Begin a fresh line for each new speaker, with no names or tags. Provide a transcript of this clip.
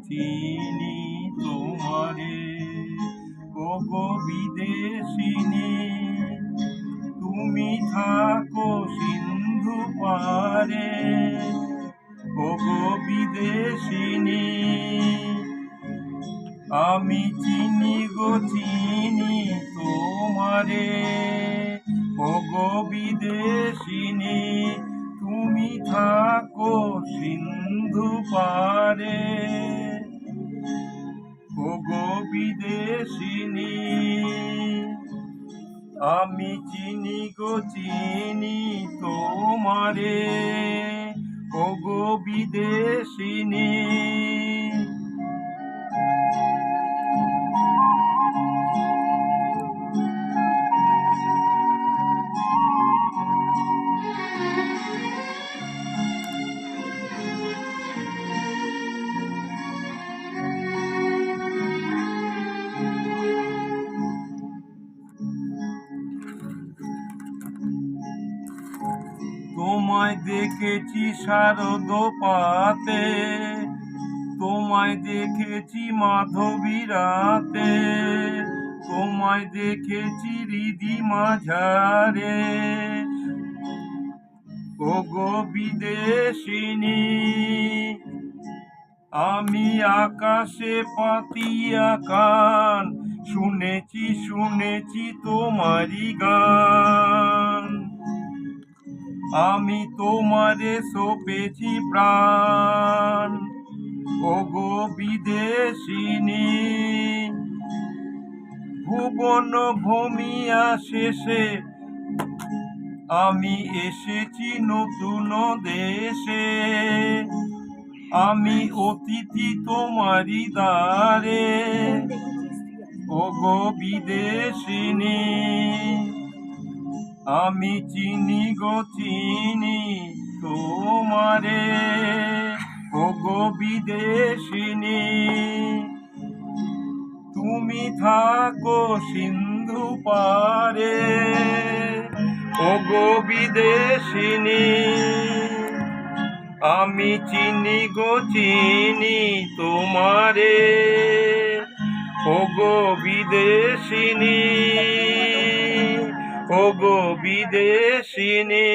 চিনি তোমারে। ওগো বিদেশিনী, তুমি থাকো সিন্ধু পারে। ওগো বিদেশিনী, আমি চিনি গো চিনি তোমারে। ওগো বিদেশিনী, তুমি থাকো সিন্ধু পারে। ওগো বিদেশিনী, আমি চিনি গো চিনি তোমারে। ওগো বিদেশিনী, তোমায় দেখেছি শারদ পাতে, তোমায় দেখেছি মাধবী রাতে, তোমায় দেখেছি হৃদি মাঝারে। ওগো বিদেশিনী, আমি আকাশে পাতিয়া কান, শুনেছি শুনেছি তোমারি গান। আমি তোমারে সপেছি প্রাণ। ওগো বিদেশিনী, ভুবন ভূমিয়া শেষে আমি এসেছি নতুন দেশে। আমি অতিথি তোমারি দ্বারে। ওগো বিদেশিনী, আমি চিনি গো চিনি তোমারে। ওগো বিদেশিনী, তুমি থাকো সিন্ধু পারে। ওগো বিদেশিনী, আমি চিনি গো চিনি তোমারে। ওগো বিদেশিনী, ওগো বিদেশিনী।